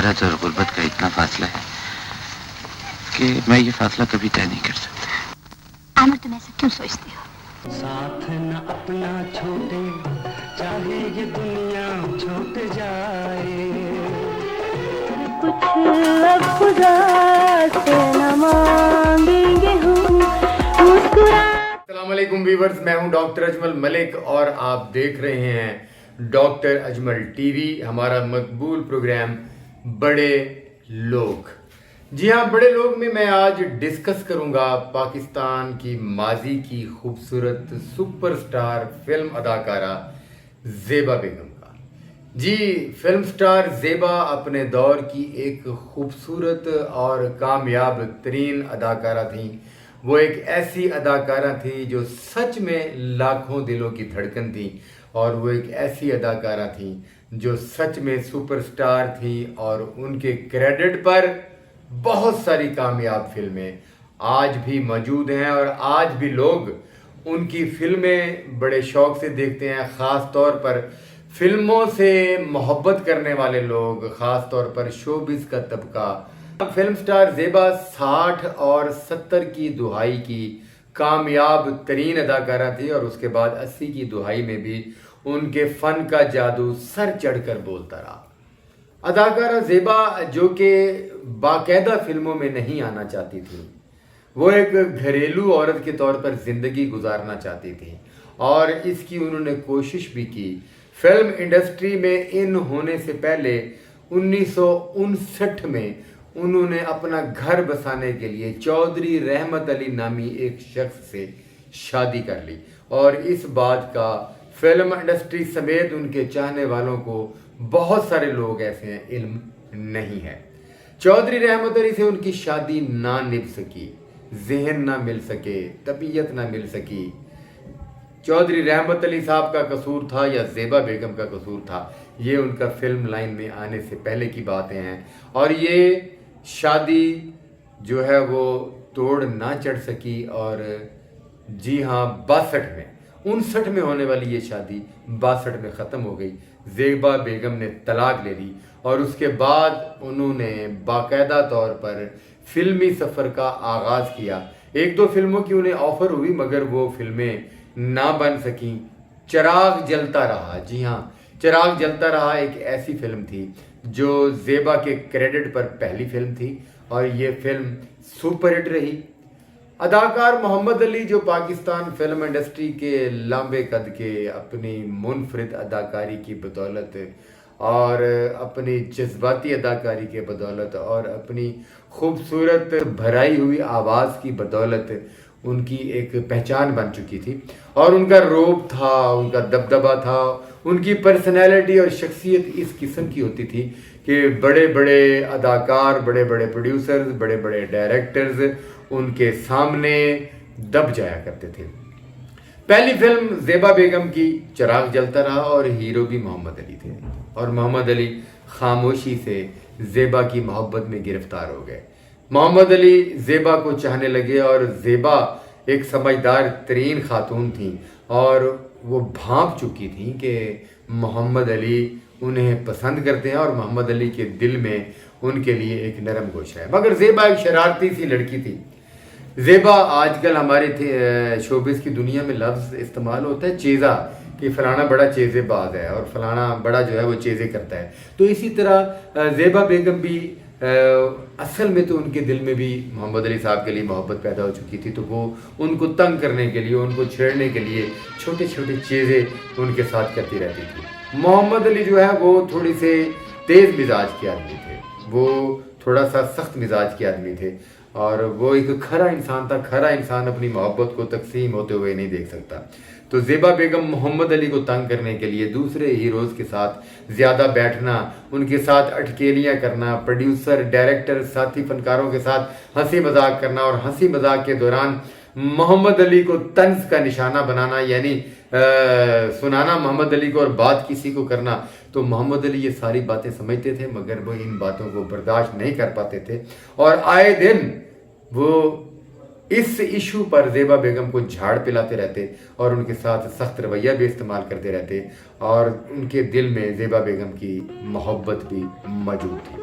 بھارت اور غربت کا اتنا فاصلہ ہے کہ میں یہ فاصلہ کبھی طے نہیں کر سکتا۔ عامر تم ایسا کیوں سوچتے ہو؟ ساتھ نہ اپنا چھوٹے، چاہے یہ دنیا چھوٹ جائے، کچھ اب خدا سے نہ مانگیں گے ہم مسکرا۔ السلام علیکم ویورز، میں ہوں ڈاکٹر اجمل ملک اور آپ دیکھ رہے ہیں ڈاکٹر اجمل ٹی وی، ہمارا مقبول پروگرام بڑے لوگ۔ جی ہاں، بڑے لوگ میں آج ڈسکس کروں گا پاکستان کی ماضی کی خوبصورت سپر سٹار فلم اداکارہ زیبا بیگم کا۔ جی، فلم سٹار زیبا اپنے دور کی ایک خوبصورت اور کامیاب ترین اداکارہ تھیں۔ وہ ایک ایسی اداکارہ تھی جو سچ میں لاکھوں دلوں کی دھڑکن تھی، اور وہ ایک ایسی اداکارہ تھی جو سچ میں سپر سٹار تھی، اور ان کے کریڈٹ پر بہت ساری کامیاب فلمیں آج بھی موجود ہیں، اور آج بھی لوگ ان کی فلمیں بڑے شوق سے دیکھتے ہیں۔ خاص طور پر فلموں سے محبت کرنے والے لوگ، خاص طور پر شوبز کا طبقہ۔ فلم سٹار زیبا 60 اور 70 کی دہائی کی کامیاب ترین اداکارہ تھی، اور اس کے بعد 80 کی دہائی میں بھی ان کے فن کا جادو سر چڑھ کر بولتا رہا۔ اداکارہ زیبا جو کہ باقاعدہ فلموں میں نہیں آنا چاہتی تھی، وہ ایک گھریلو عورت کے طور پر زندگی گزارنا چاہتی تھی، اور اس کی انہوں نے کوشش بھی کی۔ فلم انڈسٹری میں ان ہونے سے پہلے 1959 میں انہوں نے اپنا گھر بسانے کے لیے چودھری رحمت علی نامی ایک شخص سے شادی کر لی، اور اس بات کا فلم انڈسٹری سمیت ان کے چاہنے والوں کو بہت سارے لوگ ایسے ہیں علم نہیں ہے۔ چودھری رحمت علی سے ان کی شادی نہ نبھ سکی، ذہن نہ مل سکے، طبیعت نہ مل سکی۔ چودھری رحمت علی صاحب کا قصور تھا یا زیبا بیگم کا قصور تھا، یہ ان کا فلم لائن میں آنے سے پہلے کی باتیں ہیں، اور یہ شادی جو ہے وہ توڑ نہ چڑھ سکی، اور جی ہاں 59 میں ہونے والی یہ شادی 62 میں ختم ہو گئی۔ زیبا بیگم نے طلاق لے لی، اور اس کے بعد انہوں نے باقاعدہ طور پر فلمی سفر کا آغاز کیا۔ ایک دو فلموں کی انہیں آفر ہوئی، مگر وہ فلمیں نہ بن سکیں۔ چراغ جلتا رہا، جی ہاں چراغ جلتا رہا ایک ایسی فلم تھی جو زیبا کے کریڈٹ پر پہلی فلم تھی، اور یہ فلم سپر ہٹ رہی۔ اداکار محمد علی جو پاکستان فلم انڈسٹری کے لمبے قد کے اپنی منفرد اداکاری کی بدولت اور اپنی جذباتی اداکاری کے بدولت اور اپنی خوبصورت بھرائی ہوئی آواز کی بدولت ان کی ایک پہچان بن چکی تھی، اور ان کا روب تھا، ان کا دبدبا تھا، ان کی پرسنالٹی اور شخصیت اس قسم کی ہوتی تھی کہ بڑے بڑے اداکار، بڑے بڑے پروڈیوسرز، بڑے بڑے ڈائریکٹرز ان کے سامنے دب جایا کرتے تھے۔ پہلی فلم زیبا بیگم کی چراغ جلتا رہا، اور ہیرو بھی محمد علی تھے، اور محمد علی خاموشی سے زیبا کی محبت میں گرفتار ہو گئے۔ محمد علی زیبا کو چاہنے لگے، اور زیبا ایک سمجھدار ترین خاتون تھیں، اور وہ بھانپ چکی تھیں کہ محمد علی انہیں پسند کرتے ہیں، اور محمد علی کے دل میں ان کے لیے ایک نرم گوشہ ہے۔ مگر زیبا ایک شرارتی سی لڑکی تھی۔ زیبا آج کل ہمارے شوبز کی دنیا میں لفظ استعمال ہوتا ہے چیزا، کہ فلانا بڑا چیزے باز ہے، اور فلانا بڑا جو ہے وہ چیزے کرتا ہے۔ تو اسی طرح زیبا بیگم بھی اصل میں تو ان کے دل میں بھی محمد علی صاحب کے لیے محبت پیدا ہو چکی تھی، تو وہ ان کو تنگ کرنے کے لیے، ان کو چھیڑنے کے لیے چھوٹے چھوٹے چیزیں ان کے ساتھ کرتی رہتی تھی۔ محمد علی جو ہے وہ تھوڑی سے تیز مزاج کے آدمی تھے، وہ تھوڑا سا سخت مزاج کے آدمی تھے، اور وہ ایک کھرا انسان تھا۔ کھرا انسان اپنی محبت کو تقسیم ہوتے ہوئے نہیں دیکھ سکتا۔ تو زیبا بیگم محمد علی کو تنگ کرنے کے لیے دوسرے ہیروز کے ساتھ زیادہ بیٹھنا، ان کے ساتھ اٹکیلیاں کرنا، پروڈیوسر، ڈائریکٹر، ساتھی فنکاروں کے ساتھ ہنسی مذاق کرنا، اور ہنسی مذاق کے دوران محمد علی کو طنز کا نشانہ بنانا، یعنی سنانا محمد علی کو اور بات کسی کو کرنا۔ تو محمد علی یہ ساری باتیں سمجھتے تھے، مگر وہ ان باتوں کو برداشت نہیں کر پاتے تھے، اور آئے دن وہ اس ایشو پر زیبا بیگم کو جھاڑ پلاتے رہتے، اور ان کے ساتھ سخت رویہ بھی استعمال کرتے رہتے، اور ان کے دل میں زیبا بیگم کی محبت بھی موجود تھی۔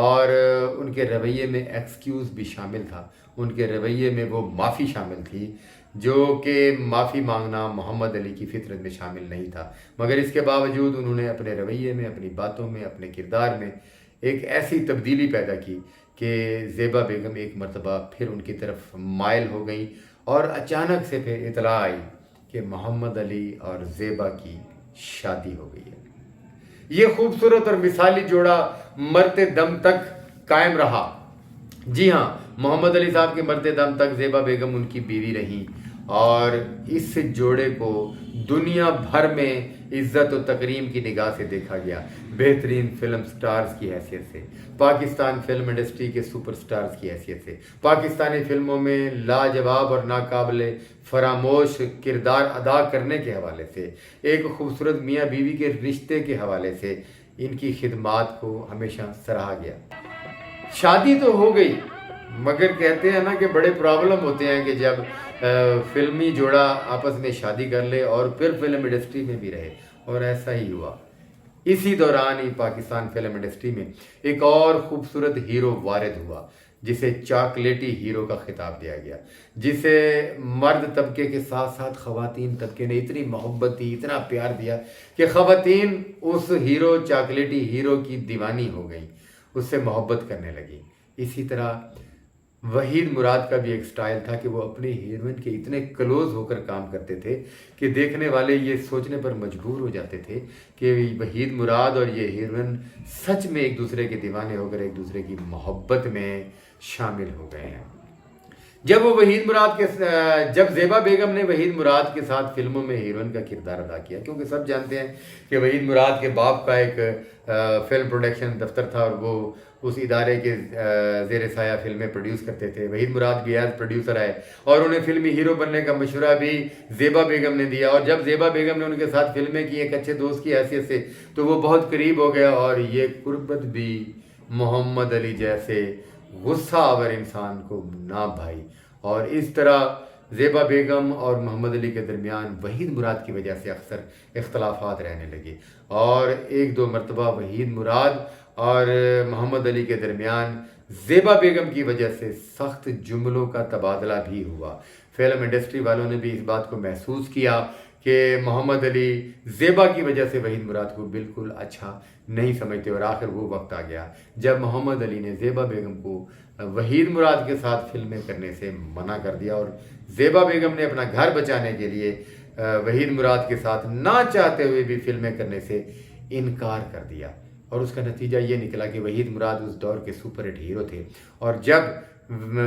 اور ان کے رویے میں ایکسکیوز بھی شامل تھا، ان کے رویے میں وہ معافی شامل تھی جو کہ معافی مانگنا محمد علی کی فطرت میں شامل نہیں تھا، مگر اس کے باوجود انہوں نے اپنے رویے میں، اپنی باتوں میں، اپنے کردار میں ایک ایسی تبدیلی پیدا کی کہ زیبا بیگم ایک مرتبہ پھر ان کی طرف مائل ہو گئیں اور اچانک سے پھر اطلاع آئی کہ محمد علی اور زیبا کی شادی ہو گئی ہے۔ یہ خوبصورت اور مثالی جوڑا مرتے دم تک قائم رہا۔ جی ہاں، محمد علی صاحب کے مرتے دم تک زیبا بیگم ان کی بیوی رہیں اور اس جوڑے کو دنیا بھر میں عزت و تکریم کی نگاہ سے دیکھا گیا، بہترین فلم سٹارز کی حیثیت سے، پاکستان فلم انڈسٹری کے سپر سٹارز کی حیثیت سے، پاکستانی فلموں میں لاجواب اور ناقابل فراموش کردار ادا کرنے کے حوالے سے، ایک خوبصورت میاں بیوی کے رشتے کے حوالے سے ان کی خدمات کو ہمیشہ سراہا گیا۔ شادی تو ہو گئی، مگر کہتے ہیں نا کہ بڑے پرابلم ہوتے ہیں کہ جب فلمی جوڑا آپس میں شادی کر لے اور پھر فلم انڈسٹری میں بھی رہے، اور ایسا ہی ہوا۔ اسی دوران ہی پاکستان فلم انڈسٹری میں ایک اور خوبصورت ہیرو وارد ہوا جسے چاکلیٹی ہیرو کا خطاب دیا گیا، جسے مرد طبقے کے ساتھ ساتھ خواتین طبقے نے اتنی محبت دی، اتنا پیار دیا کہ خواتین اس ہیرو چاکلیٹی ہیرو کی دیوانی ہو گئیں، اس سے محبت کرنے لگی۔ اسی طرح وحید مراد کا بھی ایک سٹائل تھا کہ وہ اپنی ہیروئن کے اتنے کلوز ہو کر کام کرتے تھے کہ دیکھنے والے یہ سوچنے پر مجبور ہو جاتے تھے کہ وحید مراد اور یہ ہیروئن سچ میں ایک دوسرے کے دیوانے ہو کر ایک دوسرے کی محبت میں شامل ہو گئے ہیں۔ جب زیبا بیگم نے وحید مراد کے ساتھ فلموں میں ہیروئن کا کردار ادا کیا، کیونکہ سب جانتے ہیں کہ وحید مراد کے باپ کا ایک فلم پروڈکشن دفتر تھا اور وہ اس ادارے کے زیر سایہ فلمیں پروڈیوس کرتے تھے۔ وحید مراد بھی ایز پروڈیوسر آئے اور انہیں فلمی ہیرو بننے کا مشورہ بھی زیبا بیگم نے دیا، اور جب زیبا بیگم نے ان کے ساتھ فلمیں کی ایک اچھے دوست کی حیثیت سے تو وہ بہت قریب ہو گیا، اور یہ قربت بھی محمد علی جیسے غصہ آور انسان کو نہ بھائی، اور اس طرح زیبا بیگم اور محمد علی کے درمیان وحید مراد کی وجہ سے اکثر اختلافات رہنے لگے، اور ایک دو مرتبہ وحید مراد اور محمد علی کے درمیان زیبا بیگم کی وجہ سے سخت جملوں کا تبادلہ بھی ہوا۔ فلم انڈسٹری والوں نے بھی اس بات کو محسوس کیا کہ محمد علی زیبا کی وجہ سے وحید مراد کو بالکل اچھا نہیں سمجھتے، اور آخر وہ وقت آ گیا جب محمد علی نے زیبا بیگم کو وحید مراد کے ساتھ فلمیں کرنے سے منع کر دیا، اور زیبا بیگم نے اپنا گھر بچانے کے لیے وحید مراد کے ساتھ نہ چاہتے ہوئے بھی فلمیں کرنے سے انکار کر دیا، اور اس کا نتیجہ یہ نکلا کہ وحید مراد اس دور کے سپر ہٹ ہیرو تھے، اور جب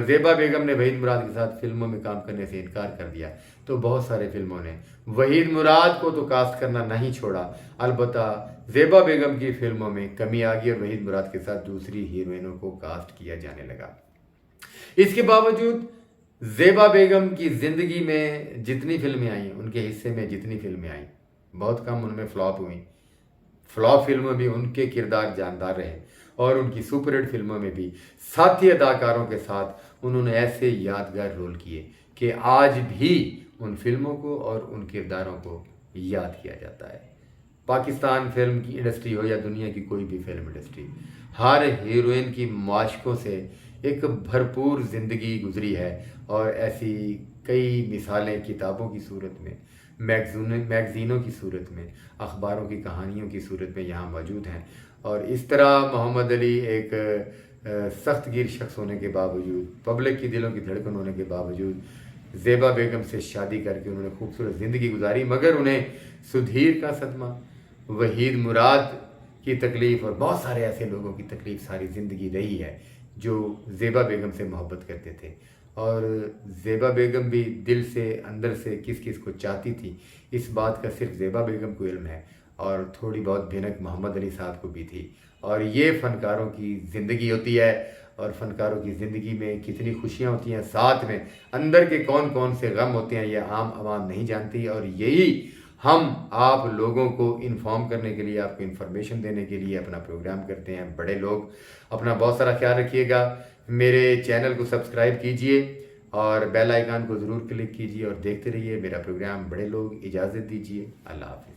زیبا بیگم نے وحید مراد کے ساتھ فلموں میں کام کرنے سے انکار کر دیا تو بہت سارے فلموں نے وحید مراد کو تو کاسٹ کرنا نہیں چھوڑا، البتہ زیبا بیگم کی فلموں میں کمی آ گئی اور وحید مراد کے ساتھ دوسری ہیروئنوں کو کاسٹ کیا جانے لگا۔ اس کے باوجود زیبا بیگم کی زندگی میں جتنی فلمیں آئیں، ان کے حصے میں جتنی فلمیں آئیں، بہت کم ان میں فلاپ ہوئیں۔ فلاپ فلموں بھی ان کے کردار جاندار رہے، اور ان کی سپر ہٹ فلموں میں بھی ساتھی اداکاروں کے ساتھ انہوں نے ایسے یادگار رول کیے کہ آج بھی ان فلموں کو اور ان کرداروں کو یاد کیا جاتا ہے۔ پاکستان فلم کی انڈسٹری ہو یا دنیا کی کوئی بھی فلم انڈسٹری، ہر ہیروئن کی معاشقوں سے ایک بھرپور زندگی گزری ہے، اور ایسی کئی مثالیں کتابوں کی صورت میں، میگزینوں کی صورت میں، اخباروں کی کہانیوں کی صورت میں یہاں موجود ہیں۔ اور اس طرح محمد علی ایک سخت گیر شخص ہونے کے باوجود، پبلک کی دلوں کی دھڑکن ہونے کے باوجود زیبا بیگم سے شادی کر کے انہوں نے خوبصورت زندگی گزاری، مگر انہیں سدھیر کا صدمہ، وحید مراد کی تکلیف اور بہت سارے ایسے لوگوں کی تکلیف ساری زندگی رہی ہے جو زیبا بیگم سے محبت کرتے تھے، اور زیبا بیگم بھی دل سے اندر سے کس کس کو چاہتی تھی اس بات کا صرف زیبا بیگم کو علم ہے، اور تھوڑی بہت بھنک محمد علی صاحب کو بھی تھی۔ اور یہ فنکاروں کی زندگی ہوتی ہے، اور فنکاروں کی زندگی میں کتنی خوشیاں ہوتی ہیں، ساتھ میں اندر کے کون کون سے غم ہوتے ہیں یہ عام عوام نہیں جانتی، اور یہی ہم آپ لوگوں کو انفارم کرنے کے لیے، آپ کو انفارمیشن دینے کے لیے اپنا پروگرام کرتے ہیں۔ بڑے لوگ اپنا بہت سارا خیال رکھیے گا، میرے چینل کو سبسکرائب کیجئے اور بیل آئیکن کو ضرور کلک کیجئے اور دیکھتے رہیے میرا پروگرام بڑے لوگ۔ اجازت دیجئے، اللہ حافظ۔